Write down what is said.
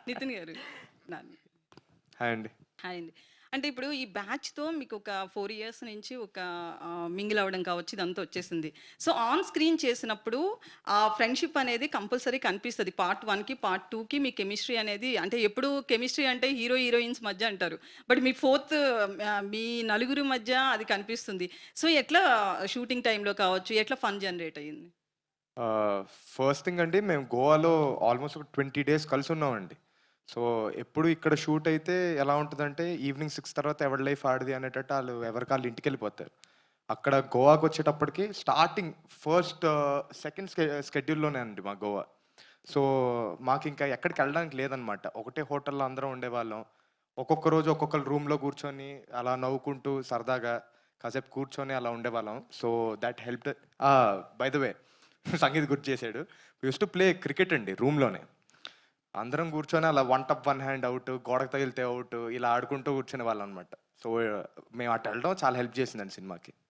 నితిన్ గారు. నాన్న. హాయ్ అండి. హాయ్ అండి. అంటే ఇప్పుడు ఈ బ్యాచ్‌తో మీకు ఒక 4 ఇయర్స్ నుంచి ఒక మింగిల్ అవ్వడం కావచ్చు, ఇదంతా వచ్చేసింది. సో, ఆన్ స్క్రీన్ చేసినప్పుడు ఆ ఫ్రెండ్‌షిప్ అనేది కంపల్సరీ కనిపిస్తది. పార్ట్ 1కి, పార్ట్ 2కి మీ కెమిస్ట్రీ అనేది అంటే ఎప్పుడు కెమిస్ట్రీ అంటే హీరో, హీరోయిన్స్ మధ్య అంటారు. బట్ మీ మీ నలుగురు మధ్య అది కనిపిస్తుంది. సో, ఎట్లా షూటింగ్ టైమ్‌లో కావచ్చు, ఎట్లా ఫన్ జనరేట్ అయ్యింది? ఫస్ట్ థింగ్ అండి, మేము గోవాలో ఆల్మోస్ట్ ఒక 20 డేస్ కలిసున్నామండి. సో, ఎప్పుడు ఇక్కడ షూట్ అయితే ఎలా ఉంటదంటే, ఈవినింగ్ 6 తర్వాత ఎవడి లైఫ్ ఆడిది అనేటట్టు ఆళ్ళు ఎవరికాళ్ళు ఇంటికెళ్ళిపోతారు. అక్కడ గోవాకొచ్చేటప్పటికి స్టార్టింగ్ ఫస్ట్ సెకండ్ స్కెడ్యూల్‌లోనే అండి మా గోవా. సో, మాకింకా ఎక్కడికెళ్ళడానికి లేదనమాట. ఒకటే హోటల్‌లో అందరం ఉండేవాళ్ళం. ఒక్కొక్క రోజు ఒక్కొక్కళ్ళ రూమ్‌లో కూర్చొని, అలా నవ్వుకుంటూ సరదాగా కాసేపు కూర్చొని అలా ఉండేవాళ్ళం. So, that helped. ఆ! బై ద వే సంగీత్ గుర్తు చేసాడు. We used to play cricket అండి రూమ్‌లోనే. అందరం కూర్చొని అలా వన్ టప్, వన్ హ్యాండ్ ఔట్, గోడకు తగిలితే ఔట్ ఇలా ఆడుకుంటూ కూర్చునేవాళ్ళం అనమాట. సో, మేము అటెళ్ళడం చాలా హెల్ప్ చేసిందండి సినిమాకి.